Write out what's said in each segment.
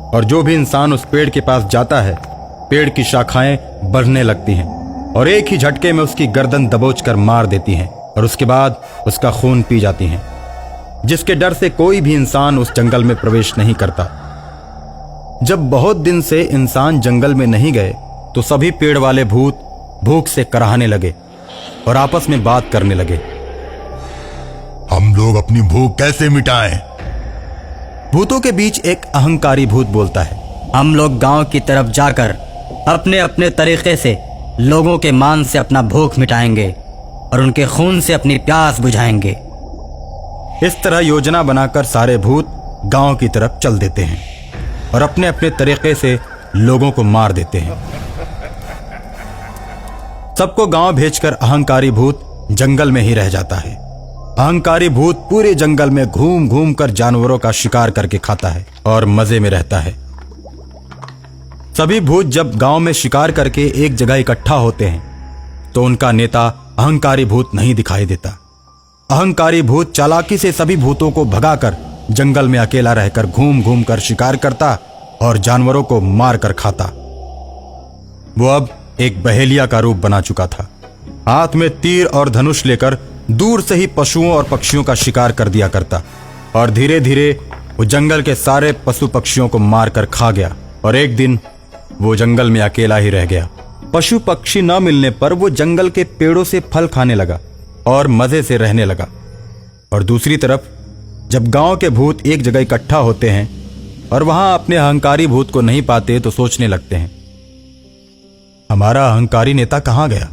और जो भी इंसान उस पेड़ के पास जाता है, पेड़ की शाखाएं बढ़ने लगती हैं और एक ही झटके में उसकी गर्दन दबोचकर मार देती हैं और उसके बाद उसका खून पी जाती हैं, जिसके डर से कोई भी इंसान उस जंगल में प्रवेश नहीं करता। जब बहुत दिन से इंसान जंगल में नहीं गए तो सभी पेड़ वाले भूत भूख से कराहने लगे और आपस में बात करने लगे। हम लोग अपनी भूख कैसे मिटाएं? भूतों के बीच एक अहंकारी भूत बोलता है, हम लोग गांव की तरफ जाकर अपने अपने तरीके से लोगों के मान से अपना भूख मिटाएंगे और उनके खून से अपनी प्यास बुझाएंगे। इस तरह योजना बनाकर सारे भूत गांव की तरफ चल देते हैं और अपने अपने तरीके से लोगों को मार देते हैं। सबको गांव भेजकर अहंकारी भूत जंगल में ही रह जाता है। अहंकारी भूत पूरे जंगल में घूम घूम कर जानवरों का शिकार करके खाता है और मजे में रहता है। सभी भूत जब गांव में शिकार करके एक जगह इकट्ठा होते हैं तो उनका नेता अहंकारी भूत नहीं दिखाई देता। अहंकारी भूत चालाकी से सभी भूतों को भगाकर जंगल में अकेला रहकर घूम घूम कर शिकार करता और जानवरों को मार कर खाता। वो अब एक बहेलिया का रूप बना चुका था। हाथ में तीर और धनुष लेकर दूर से ही पशुओं और पक्षियों का शिकार कर दिया करता और धीरे धीरे वो जंगल के सारे पशु पक्षियों को मार कर खा गया और एक दिन वो जंगल में अकेला ही रह गया। पशु पक्षी न मिलने पर वो जंगल के पेड़ों से फल खाने लगा और मजे से रहने लगा। और दूसरी तरफ जब गांव के भूत एक जगह इकट्ठा होते हैं और वहां अपने अहंकारी भूत को नहीं पाते तो सोचने लगते हैं, हमारा अहंकारी नेता कहां गया?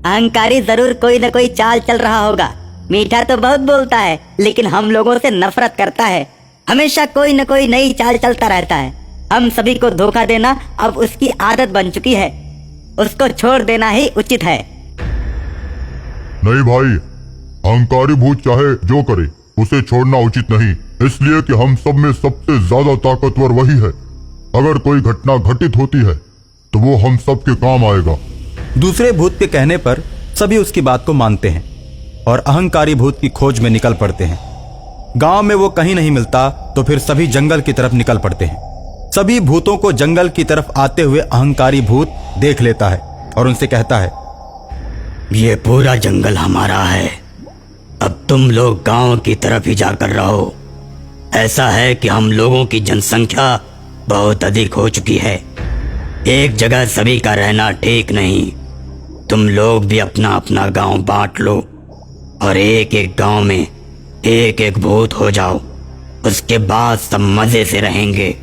अहंकारी जरूर कोई न कोई चाल चल रहा होगा। मीठा तो बहुत बोलता है लेकिन हम लोगों से नफरत करता है। हमेशा कोई न कोई नई चाल चलता रहता है। हम सभी को धोखा देना अब उसकी आदत बन चुकी है। उसको छोड़ देना ही उचित है। नहीं भाई, अहंकारी भूत चाहे जो करे उसे छोड़ना उचित नहीं, इसलिए कि हम सब में सबसे ज्यादा ताकतवर वही है। अगर कोई घटना घटित होती है तो वो हम सब के काम आएगा। दूसरे भूत के कहने पर सभी उसकी बात को मानते हैं और अहंकारी भूत की खोज में निकल पड़ते हैं। गांव में वो कहीं नहीं मिलता तो फिर सभी जंगल की तरफ निकल पड़ते हैं। सभी भूतों को जंगल की तरफ आते हुए अहंकारी भूत देख लेता है और उनसे कहता है, ये पूरा जंगल हमारा है, अब तुम लोग गांव की तरफ ही जाकर रहो। ऐसा है कि हम लोगों की जनसंख्या बहुत अधिक हो चुकी है। एक जगह सभी का रहना ठीक नहीं। तुम लोग भी अपना अपना गांव बांट लो और एक एक गांव में एक एक भूत हो जाओ। उसके बाद सब मजे से रहेंगे।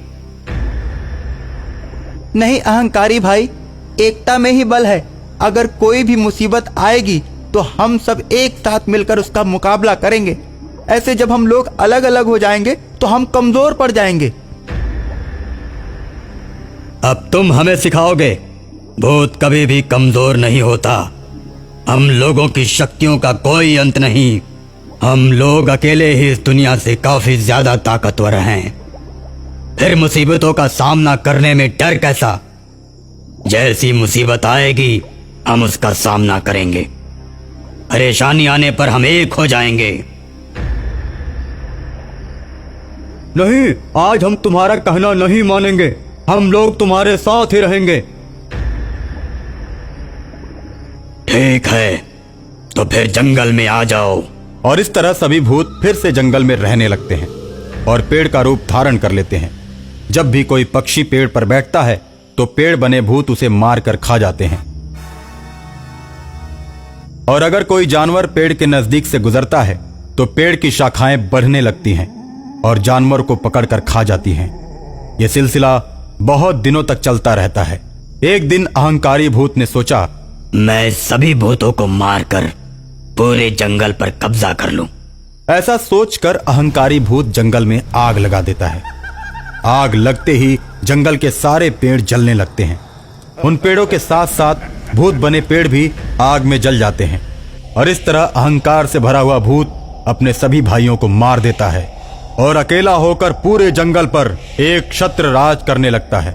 नहीं अहंकारी भाई, एकता में ही बल है। अगर कोई भी मुसीबत आएगी तो हम सब एक साथ मिलकर उसका मुकाबला करेंगे। ऐसे जब हम लोग अलग अलग हो जाएंगे तो हम कमजोर पड़ जाएंगे। अब तुम हमें सिखाओगे, भूत कभी भी कमजोर नहीं होता। हम लोगों की शक्तियों का कोई अंत नहीं। हम लोग अकेले ही इस दुनिया से काफी ज्यादा ताकतवर हैं। फिर मुसीबतों का सामना करने में डर कैसा? जैसी मुसीबत आएगी हम उसका सामना करेंगे। परेशानी आने पर हम एक हो जाएंगे। नहीं, आज हम तुम्हारा कहना नहीं मानेंगे। हम लोग तुम्हारे साथ ही रहेंगे। ठीक है, तो फिर जंगल में आ जाओ। और इस तरह सभी भूत फिर से जंगल में रहने लगते हैं और पेड़ का रूप धारण कर लेते हैं। जब भी कोई पक्षी पेड़ पर बैठता है तो पेड़ बने भूत उसे मार कर खा जाते हैं। और अगर कोई जानवर पेड़ के नजदीक से गुजरता है तो पेड़ की शाखाएं बढ़ने लगती हैं और जानवर को पकड़कर खा जाती हैं। यह सिलसिला बहुत दिनों तक चलता रहता है। एक दिन अहंकारी भूत ने सोचा, मैं सभी भूतों को मारकर पूरे जंगल पर कब्जा कर लूं। ऐसा सोचकर अहंकारी भूत जंगल में आग लगा देता है। आग लगते ही जंगल के सारे पेड़ जलने लगते हैं। उन पेड़ों के साथ साथ भूत बने पेड़ भी आग में जल जाते हैं और इस तरह अहंकार से भरा हुआ भूत अपने सभी भाइयों को मार देता है और अकेला होकर पूरे जंगल पर एक छत्र राज करने लगता है।